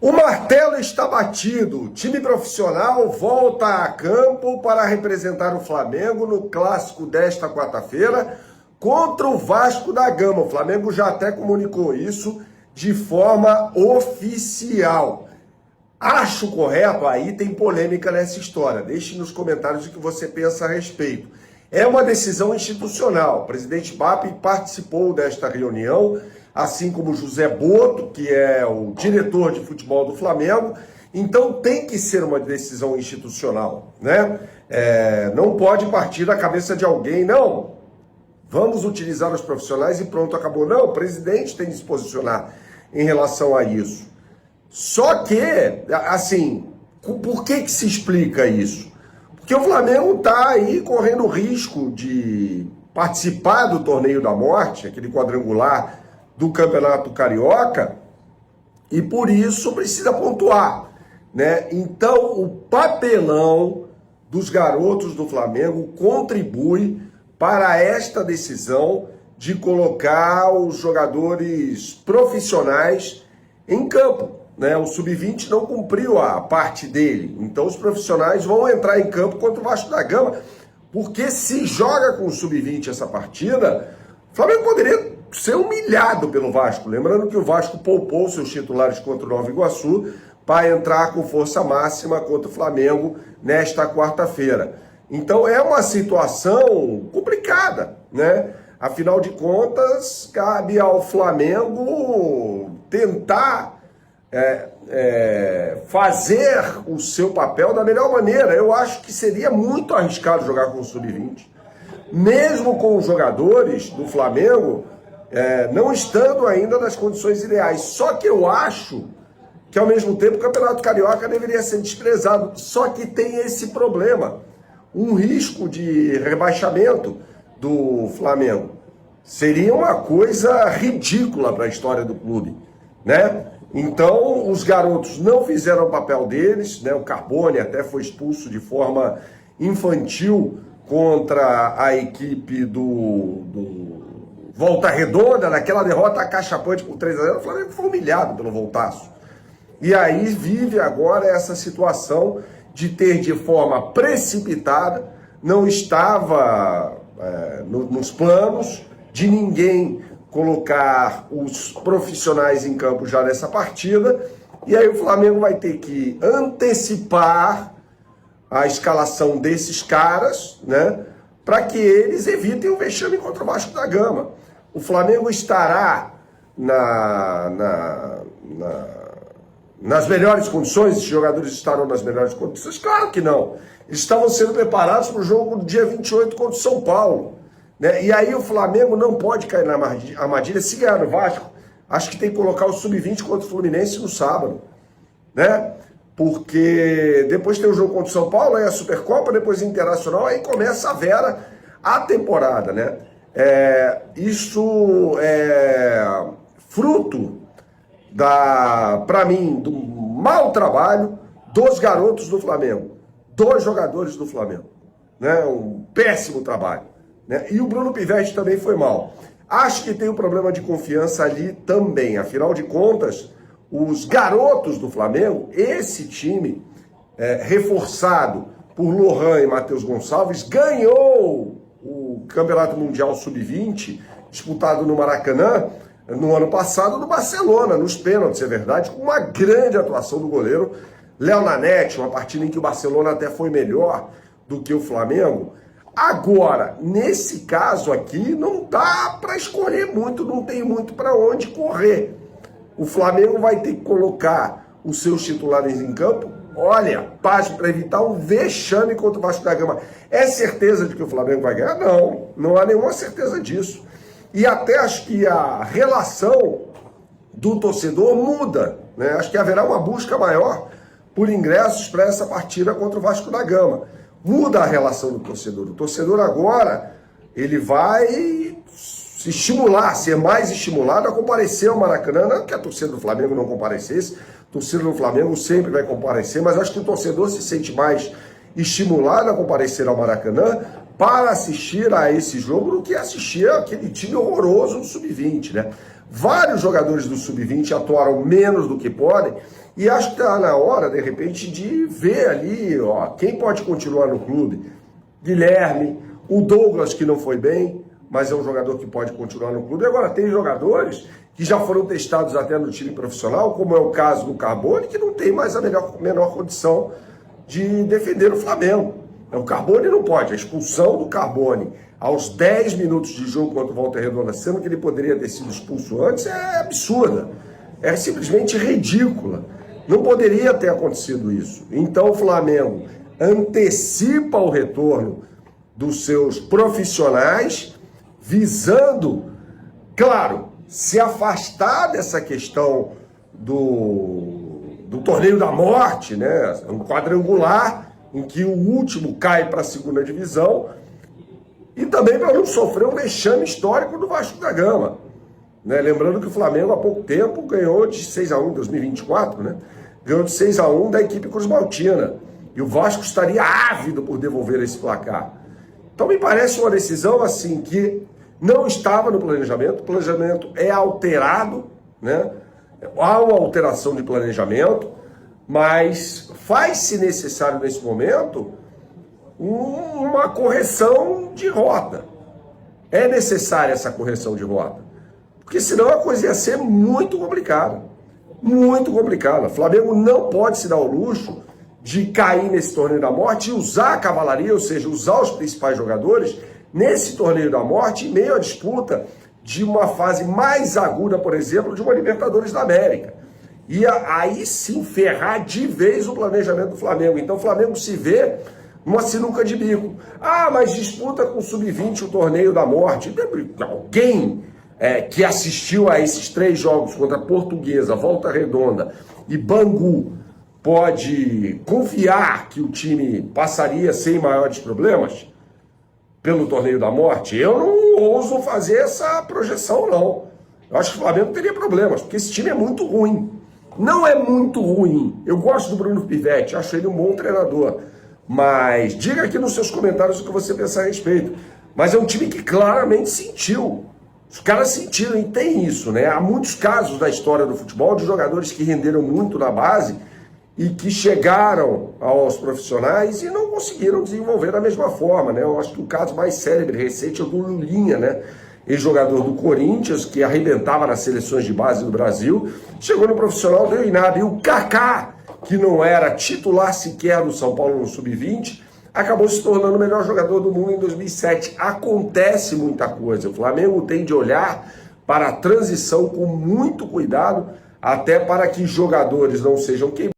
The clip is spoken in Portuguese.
O martelo está batido. O time profissional volta a campo para representar o Flamengo no clássico desta quarta-feira contra o Vasco da Gama. O Flamengo já até comunicou isso de forma oficial. Acho correto? Aí tem polêmica nessa história. Deixe nos comentários o que você pensa a respeito. É uma decisão institucional. O presidente BAP participou desta reunião, assim como José Boto, que é o diretor de futebol do Flamengo. Então tem que ser uma decisão institucional, né? Não pode partir da cabeça de alguém, não. Vamos utilizar os profissionais e pronto, acabou. Não, o presidente tem de se posicionar em relação a isso. Só que, assim, por que se explica isso? Porque o Flamengo está aí correndo o risco de participar do Torneio da Morte, aquele quadrangular do Campeonato Carioca, e por isso precisa pontuar, né? Então, o papelão dos garotos do Flamengo contribui para esta decisão de colocar os jogadores profissionais em campo, né? O Sub-20 não cumpriu a parte dele, então os profissionais vão entrar em campo contra o Vasco da Gama, porque se joga com o Sub-20 essa partida, o Flamengo poderia ser humilhado pelo Vasco. Lembrando que o Vasco poupou seus titulares contra o Nova Iguaçu para entrar com força máxima contra o Flamengo nesta quarta-feira. Então é uma situação complicada, né? Afinal de contas, cabe ao Flamengo tentar fazer o seu papel da melhor maneira. Eu acho que seria muito arriscado jogar com o Sub-20. Mesmo com os jogadores do Flamengo não estando ainda nas condições ideais. Só que eu acho que, ao mesmo tempo, o Campeonato Carioca deveria ser desprezado. Só que tem esse problema. Um risco de rebaixamento do Flamengo. Seria uma coisa ridícula para a história do clube, né? Então, os garotos não fizeram o papel deles, né? O Carbone até foi expulso de forma infantil contra a equipe do Volta Redonda, naquela derrota acachapante por 3-0, o Flamengo foi humilhado pelo Voltaço. E aí vive agora essa situação de ter de forma precipitada, não estava nos planos de ninguém colocar os profissionais em campo já nessa partida, e aí o Flamengo vai ter que antecipar a escalação desses caras, né, para que eles evitem o vexame contra o Vasco da Gama. O Flamengo estará nas melhores condições, os jogadores estarão nas melhores condições? Claro que não. Eles estavam sendo preparados para o jogo do dia 28 contra o São Paulo, né? E aí o Flamengo não pode cair na armadilha. Se ganhar no Vasco, acho que tem que colocar o Sub-20 contra o Fluminense no sábado, né? Porque depois tem o jogo contra o São Paulo, aí a Supercopa, depois a Internacional, aí começa a vera a temporada, né? Isso é fruto para mim, do mau trabalho dos garotos do Flamengo, dos jogadores do Flamengo, né? Um péssimo trabalho, né? E o Bruno Pivetti também foi mal. Acho que tem um problema de confiança ali também. Afinal de contas, os garotos do Flamengo, esse time reforçado por Lohan e Matheus Gonçalves, ganhou o Campeonato Mundial Sub-20, disputado no Maracanã, no ano passado, no Barcelona, nos pênaltis, é verdade, com uma grande atuação do goleiro Léo Nanete, uma partida em que o Barcelona até foi melhor do que o Flamengo. Agora, nesse caso aqui, não dá para escolher muito, não tem muito para onde correr. O Flamengo vai ter que colocar os seus titulares em campo, olha, para evitar um vexame contra o Vasco da Gama. É certeza de que o Flamengo vai ganhar? Não, não há nenhuma certeza disso. E até acho que a relação do torcedor muda, né? Acho que haverá uma busca maior por ingressos para essa partida contra o Vasco da Gama. Muda a relação do torcedor. O torcedor agora, ele vai se estimular, ser mais estimulado a comparecer ao Maracanã. Não que a torcida do Flamengo não comparecesse, a torcida do Flamengo sempre vai comparecer, mas acho que o torcedor se sente mais estimulado a comparecer ao Maracanã para assistir a esse jogo do que assistir aquele time horroroso do Sub-20, né? Vários jogadores do Sub-20 atuaram menos do que podem, e acho que está na hora, de repente, de ver ali, ó, quem pode continuar no clube. Guilherme, o Douglas, que não foi bem, mas é um jogador que pode continuar no clube. Agora, tem jogadores que já foram testados até no time profissional, como é o caso do Carbone, que não tem mais a menor condição de defender o Flamengo. O Carbone não pode. A expulsão do Carbone aos 10 minutos de jogo contra o Volta Redonda, sendo que ele poderia ter sido expulso antes, é absurda. É simplesmente ridícula. Não poderia ter acontecido isso. Então o Flamengo antecipa o retorno dos seus profissionais, visando, claro, se afastar dessa questão do torneio da morte, né? Um quadrangular em que o último cai para a segunda divisão, e também para não sofrer um vexame histórico do Vasco da Gama. Né? Lembrando que o Flamengo há pouco tempo ganhou de 6-1 em 2024, né? Ganhou de 6-1 da equipe Cruz Maltina. E o Vasco estaria ávido por devolver esse placar. Então me parece uma decisão assim que não estava no planejamento. O planejamento é alterado, né? Há uma alteração de planejamento, mas faz-se necessário nesse momento uma correção de rota. É necessária essa correção de rota, porque senão a coisa ia ser muito complicada. Muito complicada. O Flamengo não pode se dar o luxo de cair nesse torneio da morte e usar a cavalaria, ou seja, usar os principais jogadores nesse torneio da morte em meio à disputa de uma fase mais aguda, por exemplo, de uma Libertadores da América. E aí sim ferrar de vez o planejamento do Flamengo. Então o Flamengo se vê numa sinuca de bico. Ah, mas disputa com o Sub-20 o torneio da morte. Alguém que assistiu a esses 3 jogos contra a Portuguesa, Volta Redonda e Bangu pode confiar que o time passaria sem maiores problemas pelo torneio da morte? Eu não ouso fazer essa projeção, não. Eu acho que o Flamengo teria problemas, porque esse time é muito ruim. Não é muito ruim. Eu gosto do Bruno Pivetti, acho ele um bom treinador. Mas diga aqui nos seus comentários o que você pensa a respeito. Mas é um time que claramente sentiu. Os caras sentiram, e tem isso, né? Há muitos casos da história do futebol de jogadores que renderam muito na base e que chegaram aos profissionais e não conseguiram desenvolver da mesma forma, né? Eu acho que o caso mais célebre recente é o do Lulinha, né? Ex-jogador do Corinthians, que arrebentava nas seleções de base do Brasil, chegou no profissional, deu em nada. E o Kaká, que não era titular sequer do São Paulo no Sub-20, acabou se tornando o melhor jogador do mundo em 2007. Acontece muita coisa. O Flamengo tem de olhar para a transição com muito cuidado, até para que jogadores não sejam queimados